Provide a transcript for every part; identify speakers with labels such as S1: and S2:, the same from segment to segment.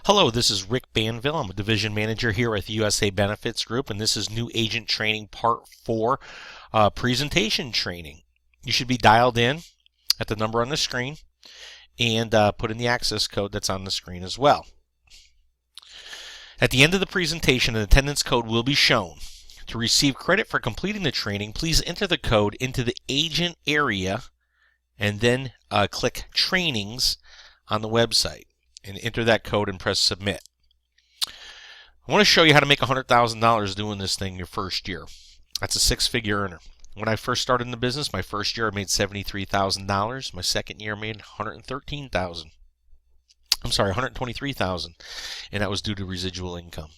S1: Hello, this is Rick Banville. I'm a division manager here at the USA Benefits Group, and this is new agent training part 4, presentation training. You should be dialed in at the number on the screen and put in the access code that's on the screen as well. At the end of the presentation, an attendance code will be shown. To receive credit for completing the training, please enter the code into the agent area and then click Trainings on the website and enter that code and press Submit. I want to show you how to make $100,000 doing this thing your first year. That's a six-figure earner. When I first started in the business, my first year I made $73,000. My second year I made $123,000, and that was due to residual income.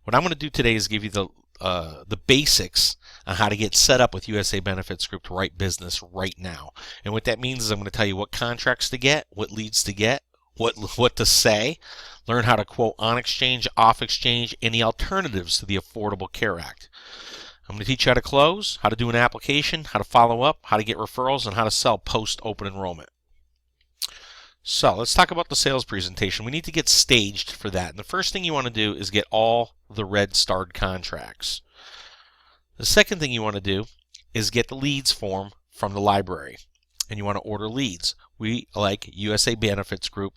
S1: What I'm going to do today is give you the basics on how to get set up with USA Benefits Group to write business right now. And what that means is I'm going to tell you what contracts to get, what leads to get, what to say, learn how to quote on exchange, off exchange, and the alternatives to the Affordable Care Act. I'm going to teach you how to close, how to do an application, how to follow up, how to get referrals, and how to sell post-open enrollment. So let's talk about the sales presentation. We need to get staged for that. And the first thing you want to do is get all the red starred contracts. The second thing you want to do is get the leads form from the library. And you want to order leads. We like USA Benefits Group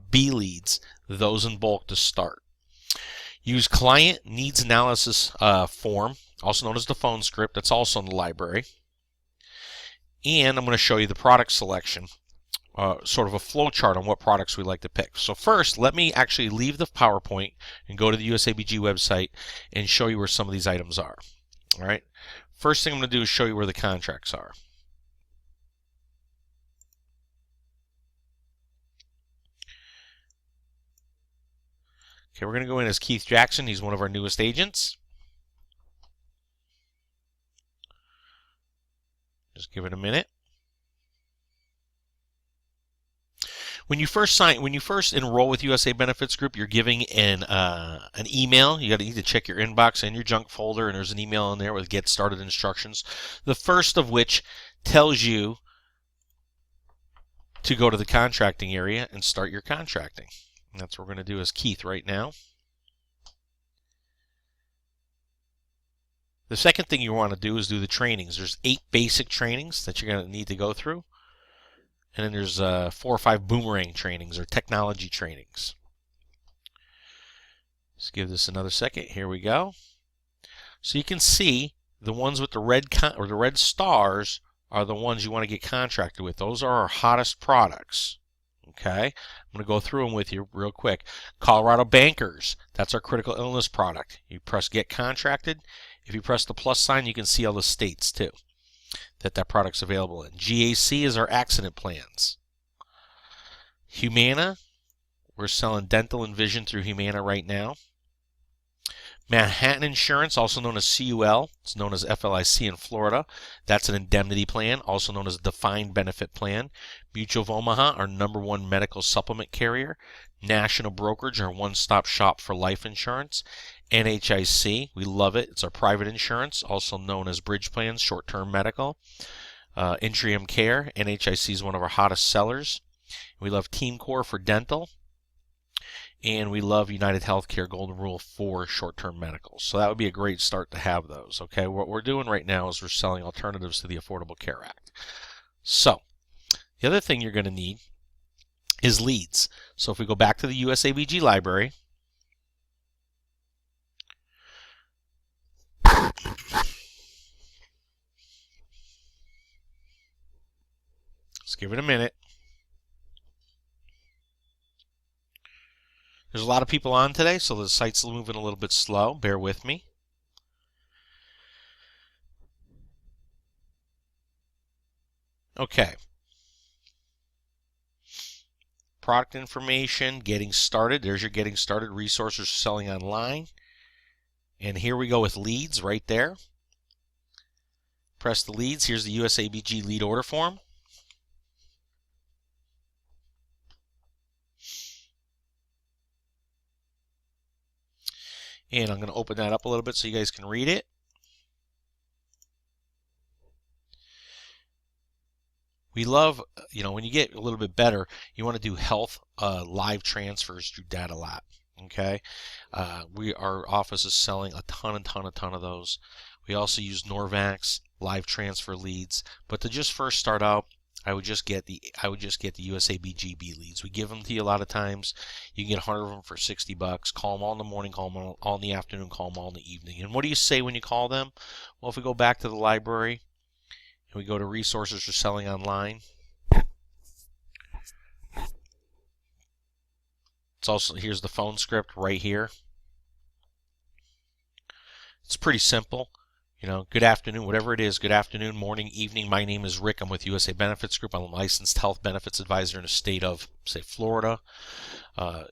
S1: B leads, those in bulk to start. Use client needs analysis form, also known as the phone script. That's also in the library. And I'm going to show you the product selection, sort of a flow chart on what products we like to pick. So first, let me actually leave the PowerPoint and go to the USABG website and show you where some of these items are. All right. First thing I'm going to do is show you where the contracts are. Okay, we're going to go in as Keith Jackson. He's one of our newest agents. Just give it a minute. When you first enroll with USA Benefits Group, you're giving an email. You need to check your inbox and your junk folder, and there's an email in there with get started instructions. The first of which tells you to go to the contracting area and start your contracting. And that's what we're going to do as Keith right now. The second thing you want to do is do the trainings. There's 8 basic trainings that you're going to need to go through. And then there's 4 or 5 boomerang trainings or technology trainings. Let's give this another second. Here we go. So you can see the ones with the red stars are the ones you want to get contracted with. Those are our hottest products. Okay, I'm going to go through them with you real quick. Colorado Bankers, that's our critical illness product. You press Get Contracted. If you press the plus sign, you can see all the states too that product's available in. GAC is our accident plans. Humana, we're selling dental and vision through Humana right now. Manhattan Insurance, also known as CUL, it's known as FLIC in Florida. That's an indemnity plan, also known as a defined benefit plan. Mutual of Omaha, our #1 medical supplement carrier. National Brokerage, our one-stop shop for life insurance. NHIC, we love it. It's our private insurance, also known as bridge plans, short-term medical. Intrium Care, NHIC is one of our hottest sellers. We love TeamCore for dental. And we love United Healthcare Golden Rule for short-term medicals. So that would be a great start to have those. Okay, what we're doing right now is we're selling alternatives to the Affordable Care Act. So the other thing you're going to need is leads. So if we go back to the USABG library, let's give it a minute. There's a lot of people on today, so the site's moving a little bit slow. Bear with me. Okay. Product information, getting started. There's your getting started. Resources for selling online. And here we go with leads right there. Press the leads. Here's the USABG lead order form. And I'm going to open that up a little bit so you guys can read it. We love, when you get a little bit better, you want to do health live transfers through Data Lab. Okay, our office is selling a ton of those. We also use Norvax live transfer leads, but to just first start out, I would just get the USABGB leads. We give them to you a lot of times. You can get 100 of them for $60. Call them all in the morning, call them all in the afternoon, call them all in the evening. And what do you say when you call them? Well, if we go back to the library and we go to resources for selling online, it's also, here's the phone script right here. It's pretty simple. Good afternoon, whatever it is, good afternoon, morning, evening. My name is Rick. I'm with USA Benefits Group. I'm a licensed health benefits advisor in the state of, say, Florida.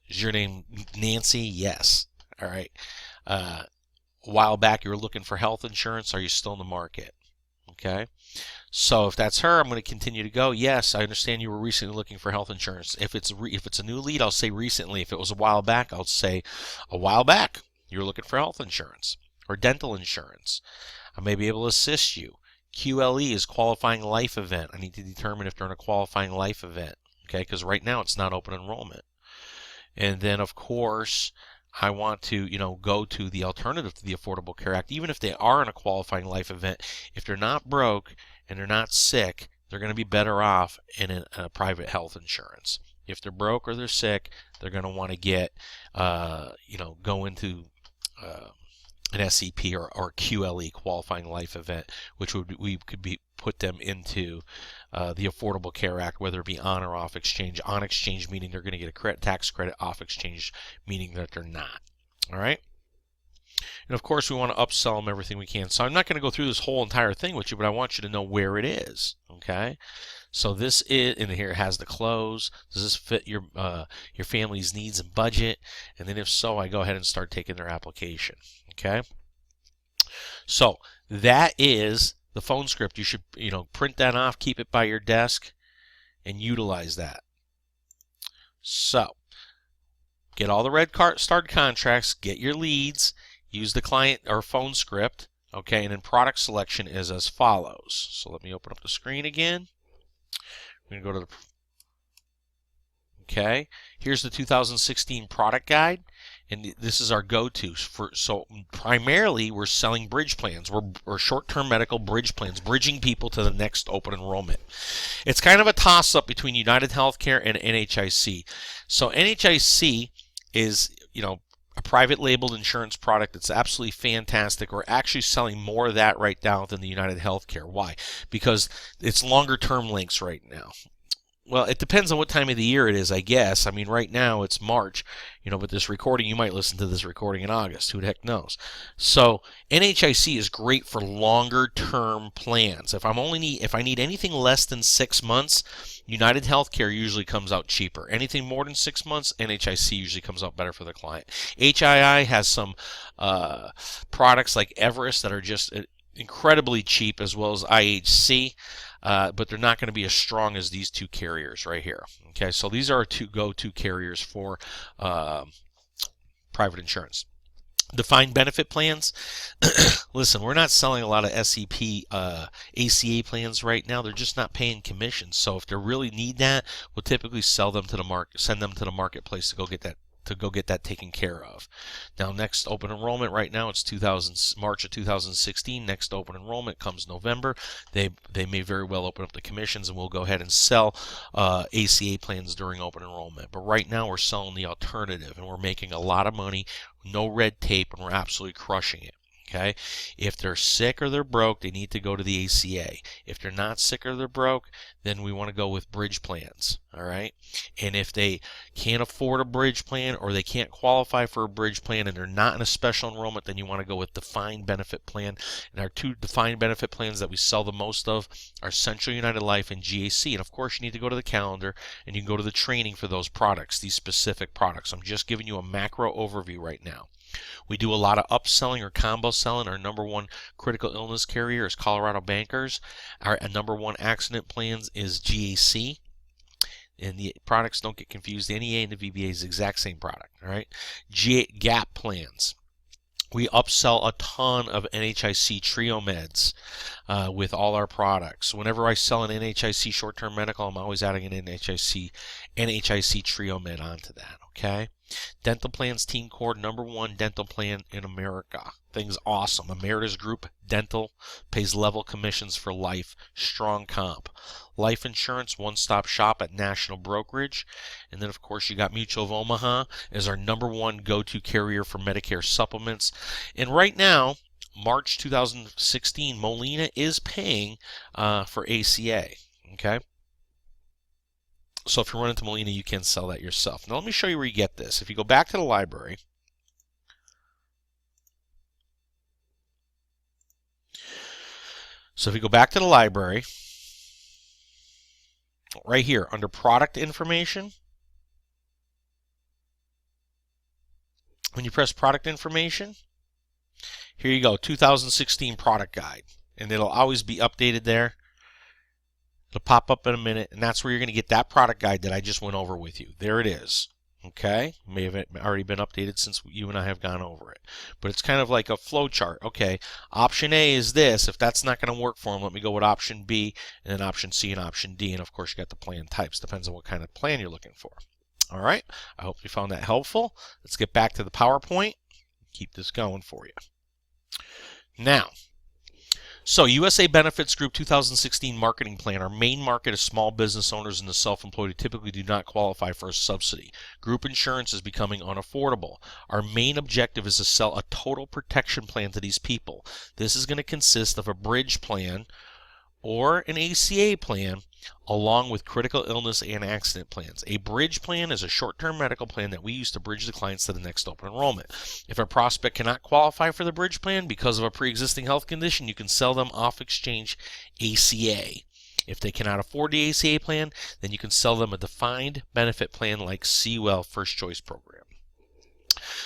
S1: Is your name Nancy? Yes. All right. A while back, you were looking for health insurance. Are you still in the market? Okay. So if that's her, I'm going to continue to go. Yes, I understand you were recently looking for health insurance. If it's a new lead, I'll say recently. If it was a while back, I'll say a while back you were looking for health insurance or dental insurance. I may be able to assist you. QLE is qualifying life event. I need to determine if they're in a qualifying life event, okay? Because right now it's not open enrollment. And then, of course, I want to, go to the alternative to the Affordable Care Act. Even if they are in a qualifying life event, if they're not broke and they're not sick, they're going to be better off in a private health insurance. If they're broke or they're sick, they're going to want to get, go into an SEP or QLE, qualifying life event, which could put them into the Affordable Care Act, whether it be on or off exchange. On exchange meaning they're going to get a tax credit. Off exchange meaning that they're not. All right. And of course, we want to upsell them everything we can. So I'm not going to go through this whole entire thing with you, but I want you to know where it is. Okay. So this is, and here it has the close. Does this fit your family's needs and budget? And then if so, I go ahead and start taking their application. Okay. So that is the phone script. You should, print that off, keep it by your desk, and utilize that. So get all the red start contracts, get your leads, use the client or phone script. Okay. And then product selection is as follows. So let me open up the screen again. We're going to go to okay. Here's the 2016 product guide, and this is our go-to. So primarily, we're selling bridge plans. We're short-term medical bridge plans, bridging people to the next open enrollment. It's kind of a toss-up between United Healthcare and NHIC. So NHIC is, a private labeled insurance product that's absolutely fantastic. We're actually selling more of that right now than the United Healthcare. Why? Because it's longer term lengths right now. Well, it depends on what time of the year it is, I guess. I mean, right now it's March, but this recording, you might listen to this recording in August. Who the heck knows? So NHIC is great for longer term plans. If I need anything less than 6 months, United Healthcare usually comes out cheaper. Anything more than 6 months, NHIC usually comes out better for the client. HII has some products like Everest that are just incredibly cheap, as well as IHC, but they're not going to be as strong as these two carriers right here. Okay, so these are our two go-to carriers for private insurance. Defined benefit plans. Listen, we're not selling a lot of SEP ACA plans right now. They're just not paying commissions. So if they really need that, we'll typically sell them to the market, send them to the marketplace to go get that taken care of. Now, next open enrollment right now, it's March of 2016. Next open enrollment comes November. They may very well open up the commissions, and we'll go ahead and sell ACA plans during open enrollment. But right now, we're selling the alternative, and we're making a lot of money, no red tape, and we're absolutely crushing it. Okay, if they're sick or they're broke, they need to go to the ACA. If they're not sick or they're broke, then we want to go with bridge plans. All right, and if they can't afford a bridge plan or they can't qualify for a bridge plan and they're not in a special enrollment, then you want to go with defined benefit plan. And our two defined benefit plans that we sell the most of are Central United Life and GAC. And of course, you need to go to the calendar and you can go to the training for those products, these specific products. I'm just giving you a macro overview right now. We do a lot of upselling or combo selling. Our number one critical illness carrier is Colorado Bankers. Our number one accident plans is GAC. And the products, don't get confused. The NEA and the VBA is the exact same product. All right. GAP plans. We upsell a ton of NHIC trio meds with all our products. Whenever I sell an NHIC short-term medical, I'm always adding an NHIC trio med onto that, okay? Dental plans, Team Core, #1 dental plan in America. Thing's awesome. Emeritus Group Dental pays level commissions for life. Strong comp. Life insurance, one-stop shop at National Brokerage. And then, of course, you got Mutual of Omaha as our #1 go-to carrier for Medicare supplements. And right now, March 2016, Molina is paying for ACA, okay? So if you run into Molina, you can sell that yourself. Now let me show you where you get this. If you go back to the library, right here under product information, when you press product information, here you go, 2016 product guide, and it'll always be updated there. It'll pop up in a minute, and that's where you're going to get that product guide that I just went over with you. There it is. Okay, may have already been updated since you and I have gone over it, but it's kind of like a flow chart. Okay, option A is this. If that's not going to work for them, let me go with option B, and then option C and option D, and of course you got the plan types. Depends on what kind of plan you're looking for. All right, I hope you found that helpful. Let's get back to the PowerPoint. Keep this going for you. Now, so USA Benefits Group 2016 Marketing Plan. Our main market is small business owners and the self-employed who typically do not qualify for a subsidy. Group insurance is becoming unaffordable. Our main objective is to sell a total protection plan to these people. This is going to consist of a bridge plan or an ACA plan along with critical illness and accident plans. A bridge plan is a short-term medical plan that we use to bridge the clients to the next open enrollment. If a prospect cannot qualify for the bridge plan because of a pre-existing health condition, you can sell them off exchange ACA. If they cannot afford the ACA plan, then you can sell them a defined benefit plan like CWell First Choice Program.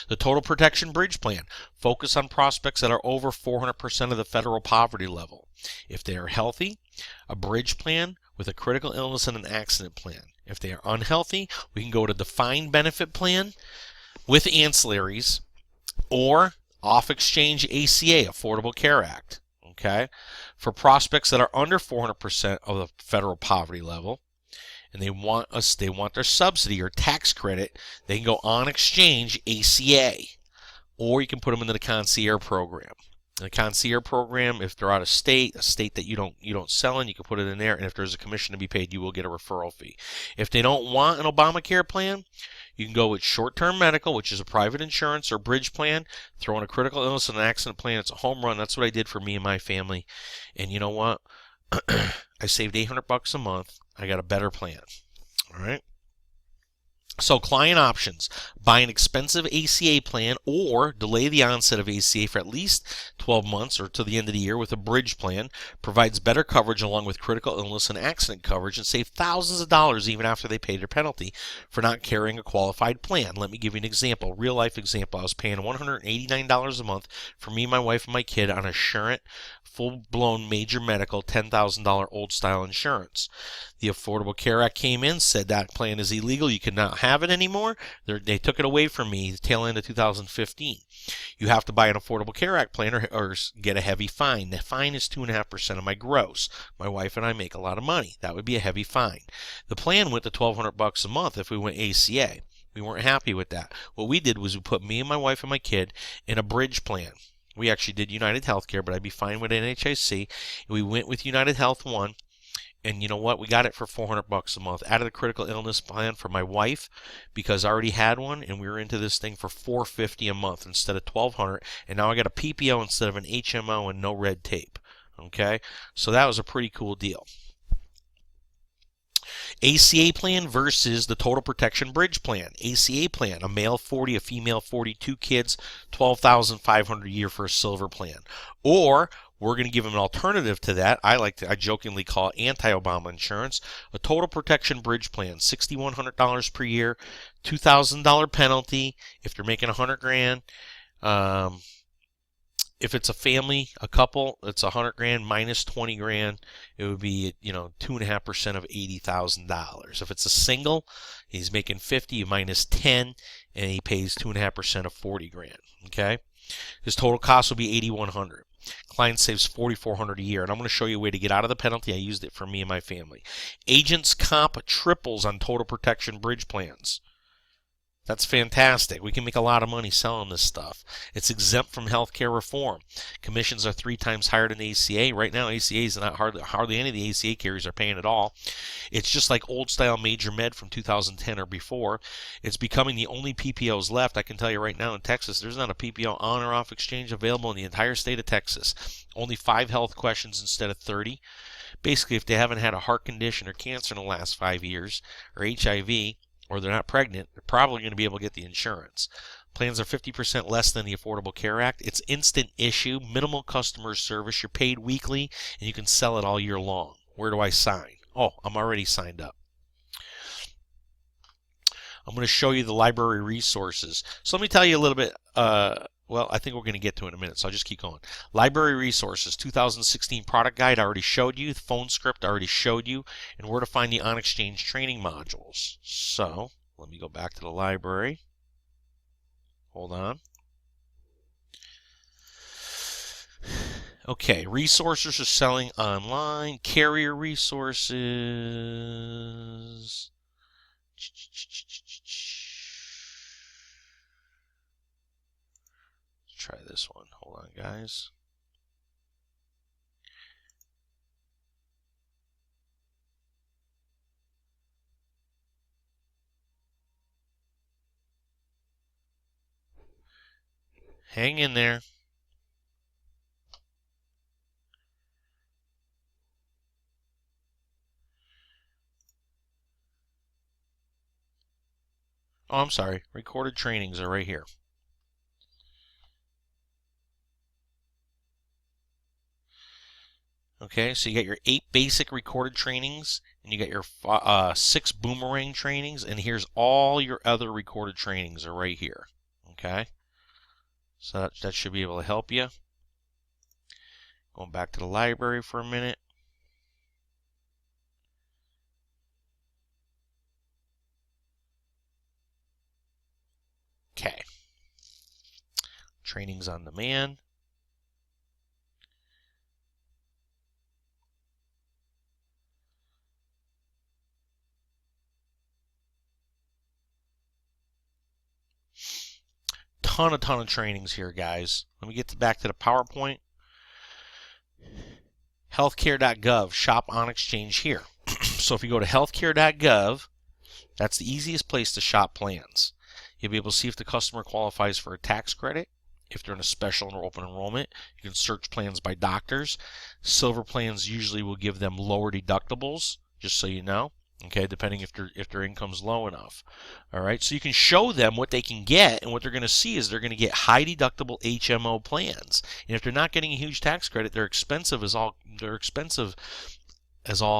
S1: The Total Protection Bridge Plan. Focus on prospects that are over 400% of the federal poverty level. If they are healthy, a bridge plan with a critical illness and an accident plan. If they are unhealthy, we can go to defined benefit plan with ancillaries or off-exchange ACA, Affordable Care Act. Okay? For prospects that are under 400% of the federal poverty level, and they want their subsidy or tax credit, they can go on exchange ACA, or you can put them into the concierge program. In the concierge program, if they're out of state, a state that you don't sell in, you can put it in there, and if there's a commission to be paid, you will get a referral fee. If they don't want an Obamacare plan, you can go with short-term medical, which is a private insurance or bridge plan, throw in a critical illness and an accident plan. It's a home run. That's what I did for me and my family. And you know what? I saved $800 a month. I got a better plan. All right. So client options: buy an expensive ACA plan or delay the onset of ACA for at least 12 months or to the end of the year with a bridge plan. Provides better coverage along with critical illness and accident coverage and save thousands of dollars even after they pay their penalty for not carrying a qualified plan. Let me give you an example, real life example. I was paying $189 a month for me, my wife, and my kid on Assurant full-blown major medical $10,000 old style insurance. The Affordable Care Act came in, said that plan is illegal. You cannot have it anymore. They took it away from me the tail end of 2015. You have to buy an Affordable Care Act plan or get a heavy fine. The fine is 2.5% of my gross. My wife and I make a lot of money. That would be a heavy fine. The plan went to $1,200 a month if we went ACA. We weren't happy with that. What we did was we put me and my wife and my kid in a bridge plan. We actually did United Healthcare, but I'd be fine with NHIC. We went with United Health One, and you know what? We got it for $400 a month. Out of the critical illness plan for my wife, because I already had one, and we were into this thing for $450 a month instead of $1,200, and now I got a PPO instead of an HMO and no red tape. Okay, so that was a pretty cool deal. ACA plan versus the Total Protection Bridge Plan. ACA plan, a male 40, a female 42 kids, $12,500 a year for a silver plan. Or we're going to give them an alternative to that. I jokingly call it anti-Obama insurance. A Total Protection Bridge Plan, $6,100 per year, $2,000 penalty if they're making $100,000. If it's a family, a couple, it's $100,000 minus $20,000. It would be 2.5% of $80,000. If it's a single, he's making $50,000 minus $10,000, and he pays 2.5% of $40,000. Okay. His total cost will be $8,100. Client saves $4,400 a year, and I'm going to show you a way to get out of the penalty. I used it for me and my family. Agents comp triples on total protection bridge plans. That's fantastic. We can make a lot of money selling this stuff. It's exempt from healthcare reform. Commissions are 3 times higher than ACA. Right now, ACA is not hardly any of the ACA carriers are paying at all. It's just like old style Major Med from 2010 or before. It's becoming the only PPOs left. I can tell you right now in Texas, there's not a PPO on or off exchange available in the entire state of Texas. Only 5 health questions instead of 30. Basically, if they haven't had a heart condition or cancer in the last 5 years, or HIV, or they're not pregnant, they're probably going to be able to get the insurance. Plans are 50% less than the Affordable Care Act. It's instant issue, minimal customer service. You're paid weekly, and you can sell it all year long. Where do I sign? Oh, I'm already signed up. I'm going to show you the library resources. So let me tell you a little bit. Well, I think we're going to get to it in a minute, so I'll just keep going. Library resources, 2016 product guide I already showed you. The phone script I already showed you. And where to find the on-exchange training modules. So let me go back to the library. Hold on. Okay, resources for selling online. Carrier resources. Try this one. Hold on, guys. Hang in there. Oh, I'm sorry. Recorded trainings are right here. Okay, so you got your 8 basic recorded trainings, and you got your 6 boomerang trainings, and here's all your other recorded trainings are right here. Okay, so that should be able to help you. Going back to the library for a minute. Okay, trainings on demand. Ton of trainings here, guys. Let me get back to the PowerPoint. Healthcare.gov, shop on exchange here. So if you go to healthcare.gov, that's the easiest place to shop plans. You'll be able to see if the customer qualifies for a tax credit. If they're in a special or open enrollment, you can search plans by doctors. Silver plans usually will give them lower deductibles, just so you know. Okay, depending if their income's low enough. All right, so you can show them what they can get, and what they're going to see is they're going to get high deductible HMO plans. And if they're not getting a huge tax credit, they're expensive as all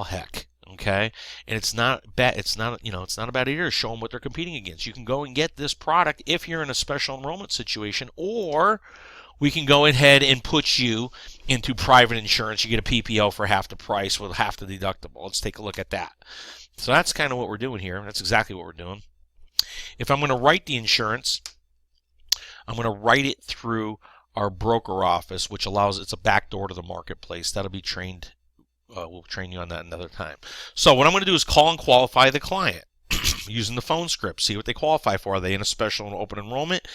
S1: heck. Okay, and it's not bad. It's not a bad idea to show them what they're competing against. You can go and get this product if you're in a special enrollment situation, or we can go ahead and put you into private insurance. You get a PPO for half the price with half the deductible. Let's take a look at that. So that's kind of what we're doing here. That's exactly what we're doing. If I'm going to write the insurance, I'm going to write it through our broker office, which allows it's a backdoor to the marketplace. That'll be trained. We'll train you on that another time. So what I'm going to do is call and qualify the client using the phone script. See what they qualify for. Are they in a special and open enrollment?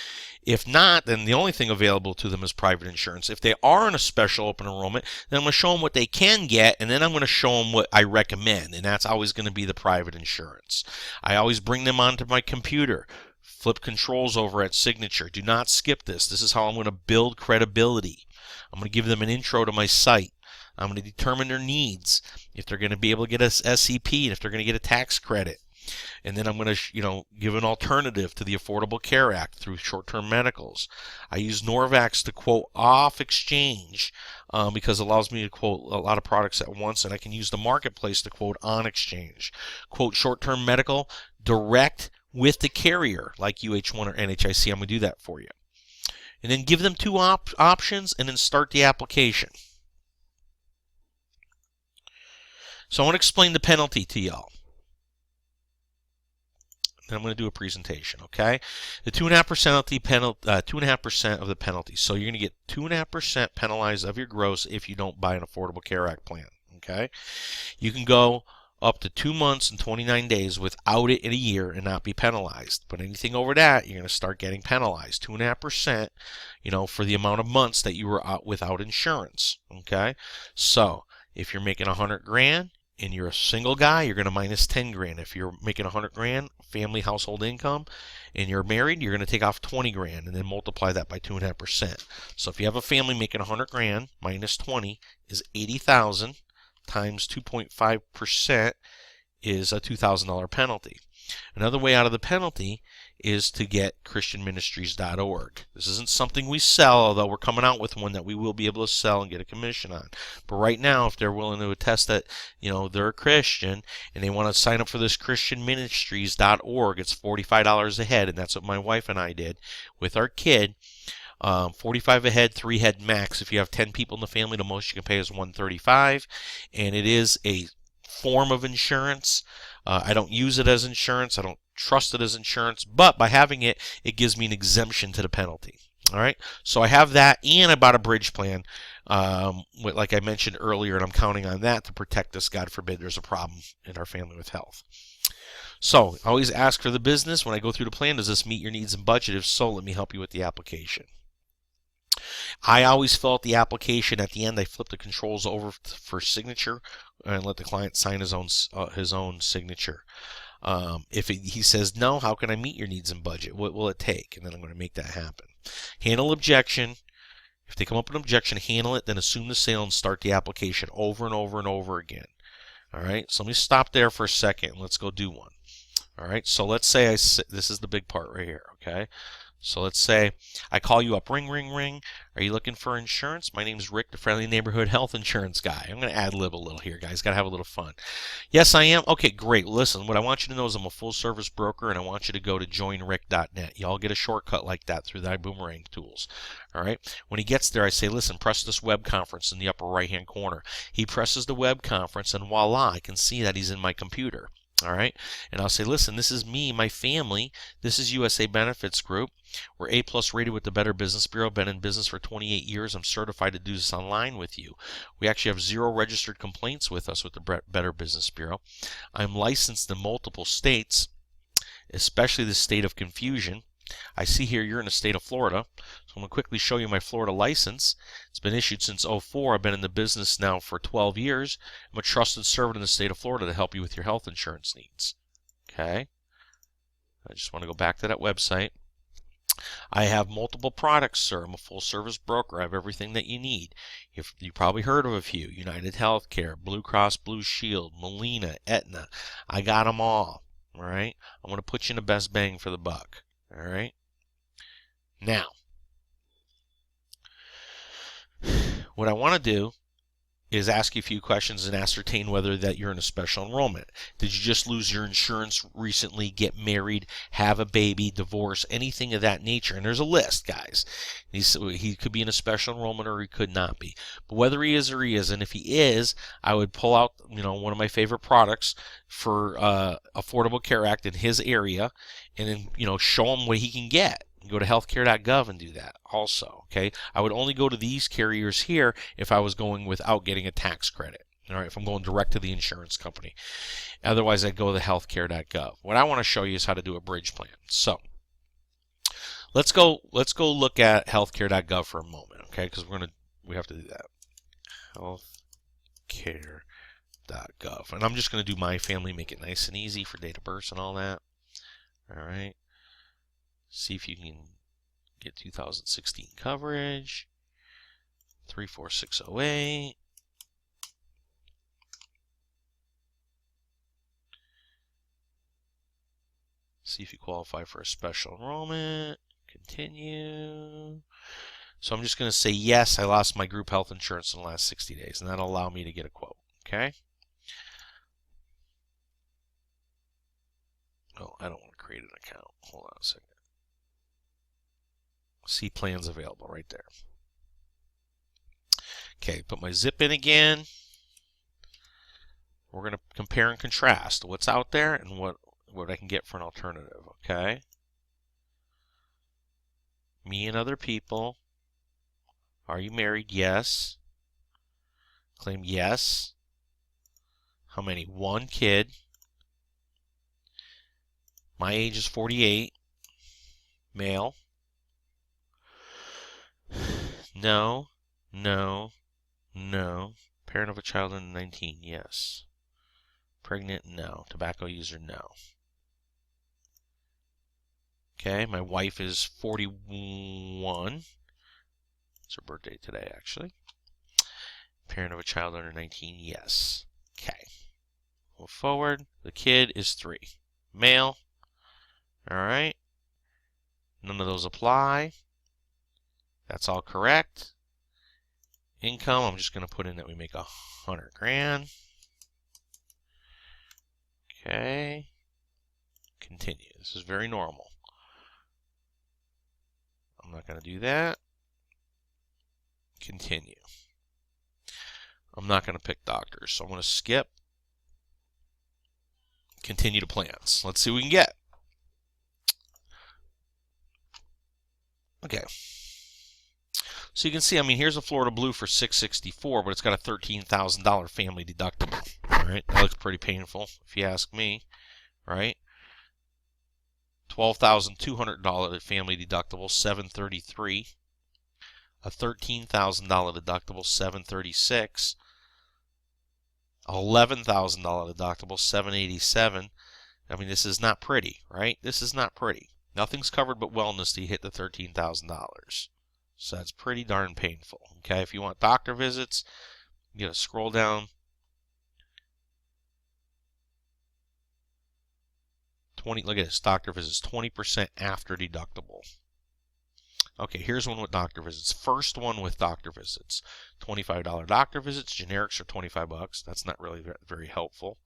S1: If not, then the only thing available to them is private insurance. If they are in a special open enrollment, then I'm going to show them what they can get, and then I'm going to show them what I recommend, and that's always going to be the private insurance. I always bring them onto my computer. Flip controls over at Signature. Do not skip this. This is how I'm going to build credibility. I'm going to give them an intro to my site. I'm going to determine their needs, if they're going to be able to get a SEP, and if they're going to get a tax credit. And then I'm going to, give an alternative to the Affordable Care Act through short-term medicals. I use Norvax to quote off exchange because it allows me to quote a lot of products at once, and I can use the marketplace to quote on exchange. Quote short-term medical direct with the carrier like UH1 or NHIC. I'm going to do that for you. And then give them 2 options and then start the application. So I want to explain the penalty to y'all. Then I'm going to do a presentation, okay? The 2.5% of the penalty. So you're going to get 2.5% penalized of your gross if you don't buy an Affordable Care Act plan, okay? You can go up to 2 months and 29 days without it in a year and not be penalized. But anything over that, you're going to start getting penalized. 2.5%, for the amount of months that you were out without insurance, okay? So if you're making $100,000 and you're a single guy, you're going to minus $10,000. If you're making $100,000 family household income and you're married, you're going to take off $20,000 and then multiply that by 2.5%. So if you have a family making $100,000 minus 20 is $80,000 times 2.5% is a $2,000 penalty. Another way out of the penalty is to get christianministries.org. This isn't something we sell, although we're coming out with one that we will be able to sell and get a commission on. But right now, if they're willing to attest that they're a Christian and they want to sign up for this christianministries.org, it's $45 a head, and that's what my wife and I did with our kid. 45 a head, 3 head max. If you have 10 people in the family, the most you can pay is $135, and it is a form of insurance. I don't use it as insurance. I don't trust it as insurance, but by having it, it gives me an exemption to the penalty. All right, so I have that, and I bought a bridge plan, like I mentioned earlier, and I'm counting on that to protect us. God forbid there's a problem in our family with health. So I always ask for the business when I go through the plan, does this meet your needs and budget? If so, let me help you with the application. I always fill out the application. At the end, I flip the controls over for signature and let the client sign his own signature. If he says no, how can I meet your needs and budget? What will it take? And then I'm going to make that happen. Handle objection. If they come up with an objection, handle it, then assume the sale and start the application over and over and over again. All right, so let me stop there for a second and let's go do one. All right, so let's say this is the big part right here, okay? So let's say I call you up, ring, ring, ring. Are you looking for insurance? My name's Rick, the friendly neighborhood health insurance guy. I'm going to ad-lib a little here, guys. Got to have a little fun. Yes, I am. Okay, great. Listen, what I want you to know is I'm a full-service broker, and I want you to go to joinrick.net. Y'all get a shortcut like that through the iBoomerang tools. All right. When he gets there, I say, listen, press this web conference in the upper right-hand corner. He presses the web conference, and voila, I can see that he's in my computer. All right, and I'll say, listen, this is me, my family. This is USA Benefits Group. We're A+ rated with the Better Business Bureau. Been in business for 28 years. I'm certified to do this online with you. We actually have 0 registered complaints with us with the Better Business Bureau. I'm licensed in multiple states, especially the state of confusion. I see here you're in the state of Florida, so I'm going to quickly show you my Florida license. It's been issued since 2004. I've been in the business now for 12 years. I'm a trusted servant in the state of Florida to help you with your health insurance needs. Okay, I just want to go back to that website. I have multiple products, sir. I'm a full-service broker. I have everything that you need. You probably heard of a few. United Healthcare, Blue Cross Blue Shield, Molina, Aetna. I got them all. All right, I'm going to put you in the best bang for the buck. All right. Now, what I want to do is ask you a few questions and ascertain whether that you're in a special enrollment. Did you just lose your insurance recently, get married, have a baby, divorce, anything of that nature? And there's a list, guys. He could be in a special enrollment or he could not be. But whether he is or he isn't, if he is, I would pull out one of my favorite products for Affordable Care Act in his area and then show him what he can get. Go to healthcare.gov and do that also, okay? I would only go to these carriers here if I was going without getting a tax credit, all right, if I'm going direct to the insurance company. Otherwise, I'd go to healthcare.gov. What I want to show you is how to do a bridge plan. So let's go look at healthcare.gov for a moment, okay? Because we have to do that. Healthcare.gov. And I'm just going to do my family, make it nice and easy for date of birth and all that. All right. See if you can get 2016 coverage. 34608. See if you qualify for a special enrollment. Continue. So I'm just going to say yes, I lost my group health insurance in the last 60 days, and that'll allow me to get a quote. Okay? Oh, I don't want to create an account. Hold on a second. See plans available right there. Okay, put my zip in again. We're going to compare and contrast what's out there and what what I can get for an alternative, okay? Me and other people. Are you married? Yes. Claim yes. How many? 1 kid. My age is 48. Male. No. No. No. Parent of a child under 19. Yes. Pregnant? No. Tobacco user? No. Okay, my wife is 41. It's her birthday today, actually. Parent of a child under 19? Yes. Okay. Move forward. The kid is 3. Male. All right. None of those apply. That's all correct. Income, I'm just going to put in that we make 100 grand. Okay. Continue. This is very normal. I'm not going to do that. Continue. I'm not going to pick doctors, so I'm going to skip. Continue to plans. Let's see what we can get. Okay. So you can see, I mean, here's a Florida Blue for $664, but it's got a $13,000 family deductible. All right, that looks pretty painful, if you ask me. Right? $12,200 family deductible, $733. A $13,000 deductible, $736. $11,000 deductible, $787. I mean, this is not pretty, right? This is not pretty. Nothing's covered but wellness till you hit the $13,000. So that's pretty darn painful. Okay, if you want doctor visits, you gotta scroll down. 20. Look at this, doctor visits, 20% after deductible. Okay, here's one with doctor visits. First one with doctor visits. $25 doctor visits. Generics are $25. That's not really very helpful.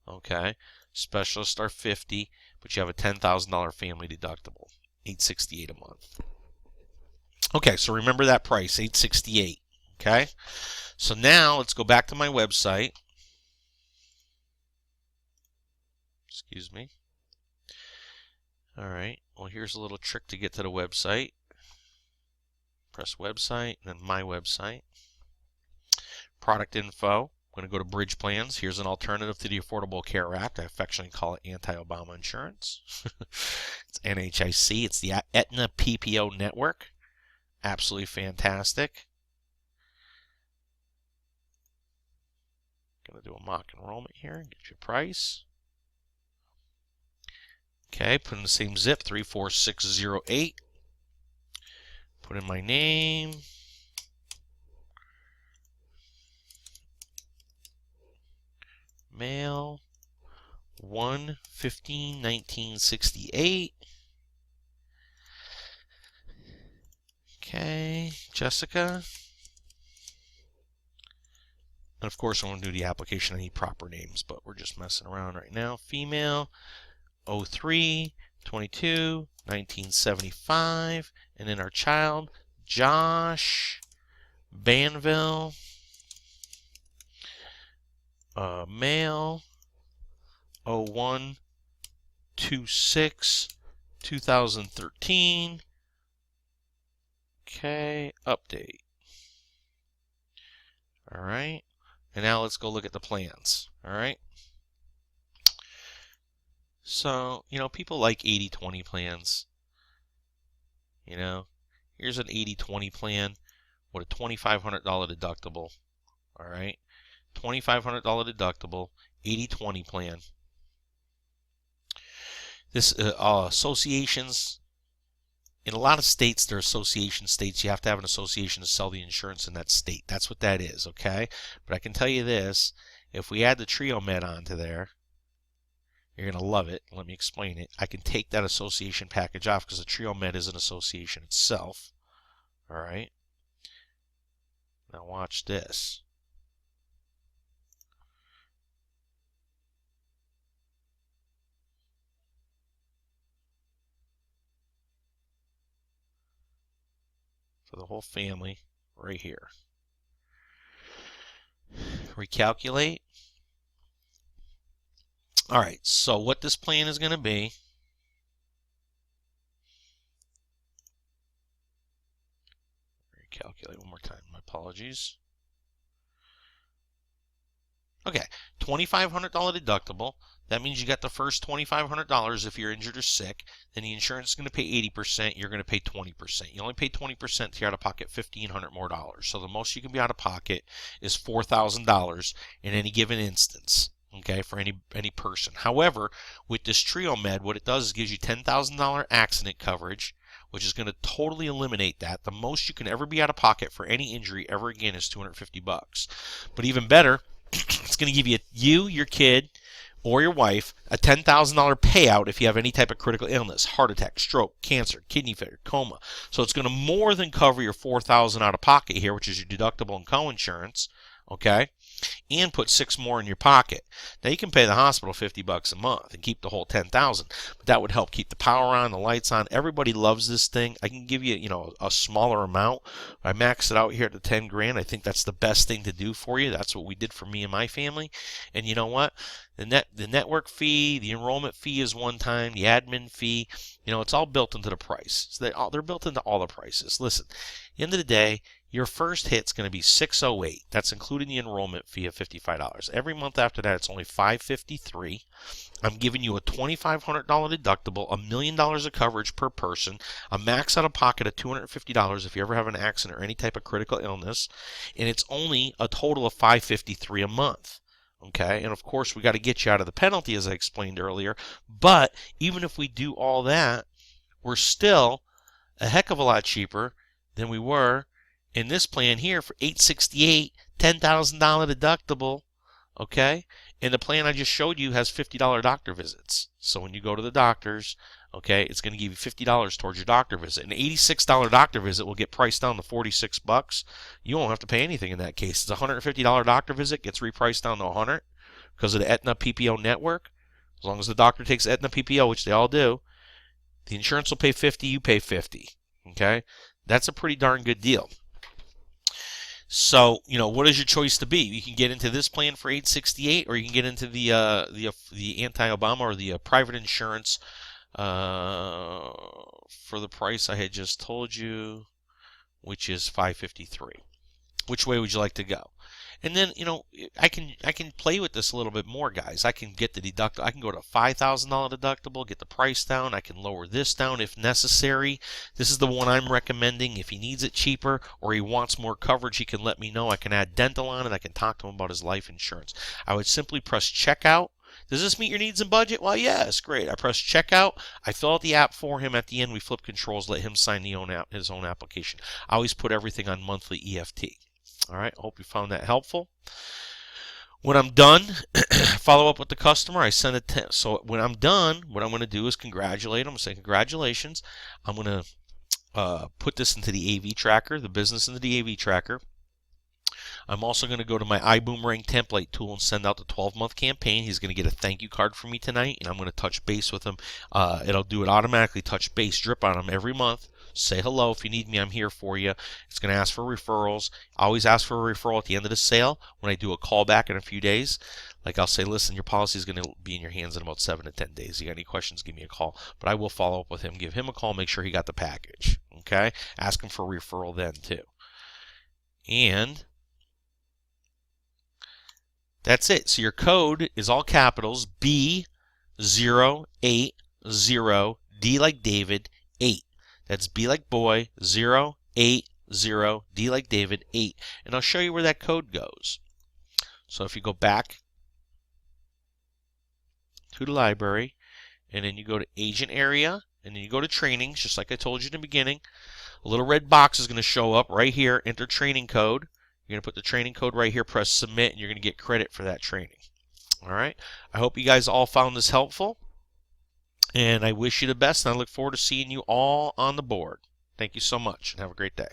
S1: Okay. Specialists are $50, but you have a $10,000 family deductible. $868 a month. Okay, so remember that price, $868. Okay. So now let's go back to my website. Excuse me. All right. Well, here's a little trick to get to the website. Press website, and then my website. Product info. I'm going to go to bridge plans. Here's an alternative to the Affordable Care Act. I affectionately call it anti-Obama insurance. It's NHIC. It's the Aetna PPO network. Absolutely fantastic. Going to do a mock enrollment here and get you a price. Okay, put in the same zip, 34608. Put in my name. Male. 1/15/1968. Okay, Jessica. And of course, I want to do the application. I need proper names, but we're just messing around right now. Female. 03/22/1975, and then our child, Josh Banville, male, 01/26/2013. Okay, update. All right, and now let's go look at the plans. All right. So, people like 80/20 plans. Here's an 80/20 plan with a $2,500 deductible. All right, $2,500 deductible, 80/20 plan. This associations, in a lot of states, they're association states. You have to have an association to sell the insurance in that state. That's what that is, okay? But I can tell you this, if we add the Trio Med onto there, you're going to love it. Let me explain it. I can take that association package off because the Trio Med is an association itself. All right. Now watch this. For the whole family right here. Recalculate. All right, so what this plan is going to be, calculate one more time, my apologies. Okay, $2,500 deductible. That means you got the first $2,500 if you're injured or sick. Then the insurance is going to pay 80%. You're going to pay 20%. You only pay 20% to your out of pocket $1,500 more dollars. So the most you can be out of pocket is $4,000 in any given instance. Okay, for any person. However, with this Trio Med, what it does is gives you $10,000 accident coverage, which is going to totally eliminate that. The most you can ever be out of pocket for any injury ever again is $250. But even better, it's going to give you, your kid, or your wife a $10,000 payout if you have any type of critical illness, heart attack, stroke, cancer, kidney failure, coma. So it's going to more than cover your $4,000 out of pocket here, which is your deductible and co-insurance, okay? And put $6 more in your pocket. Now you can pay the hospital $50 a month and keep the whole $10,000, but that would help keep the power on, the lights on. Everybody loves this thing. I can give you, a smaller amount. I max it out here at the 10 grand. I think that's the best thing to do for you. That's what we did for me and my family. And you know what? The network fee, the enrollment fee is one time, the admin fee, it's all built into the price. So they're built into all the prices. Listen, at the end of the day, your first hit's going to be $608. That's including the enrollment fee of $55. Every month after that, it's only $553. I'm giving you a $2,500 deductible, $1 million of coverage per person, a max out of pocket of $250 if you ever have an accident or any type of critical illness, and it's only a total of $553 a month. Okay, and of course we got to get you out of the penalty, as I explained earlier. But even if we do all that, we're still a heck of a lot cheaper than we were in this plan here for $868, $10,000 deductible. Okay, and the plan I just showed you has $50 doctor visits. So when you go to the doctors, okay, it's going to give you $50 towards your doctor visit. An $86 doctor visit will get priced down to $46. You won't have to pay anything in that case. It's a $150 doctor visit, gets repriced down to $100 because of the Aetna PPO network. As long as the doctor takes Aetna PPO, which they all do, the insurance will pay $50, you pay $50. Okay, that's a pretty darn good deal. So, what is your choice to be? You can get into this plan for $868, or you can get into the anti-Obama or the private insurance for the price I had just told you, which is $553. Which way would you like to go? And then, I can play with this a little bit more, guys. I can get the deductible. I can go to a $5,000 deductible, get the price down. I can lower this down if necessary. This is the one I'm recommending. If he needs it cheaper or he wants more coverage, he can let me know. I can add dental on it. I can talk to him about his life insurance. I would simply press checkout. Does this meet your needs and budget? Well, yes, great. I press checkout. I fill out the app for him. At the end, we flip controls, let him sign his own application. I always put everything on monthly EFT. All right, I hope you found that helpful. When I'm done, follow up with the customer. I send it to, so when I'm done, what I'm going to do is congratulate them. Say congratulations. I'm going to put this into the AV tracker, the business into the AV tracker. I'm also going to go to my iBoomerang template tool and send out the 12-month campaign. He's going to get a thank you card from me tonight, and I'm going to touch base with him. It'll do it automatically, touch base, drip on him every month. Say hello. If you need me, I'm here for you. It's going to ask for referrals. I always ask for a referral at the end of the sale when I do a callback in a few days. Like I'll say, listen, your policy is going to be in your hands in about 7 to 10 days. You got any questions, give me a call. But I will follow up with him, give him a call, make sure he got the package. Okay? Ask him for a referral then, too. And that's it. So your code is all capitals, B080, D like David, 8. That's B like boy, 080, D like David, 8. And I'll show you where that code goes. So if you go back to the library, and then you go to agent area, and then you go to trainings, just like I told you in the beginning, a little red box is going to show up right here, enter training code. You're going to put the training code right here, press submit, and you're going to get credit for that training. All right. I hope you guys all found this helpful. And I wish you the best, and I look forward to seeing you all on the board. Thank you so much, and have a great day.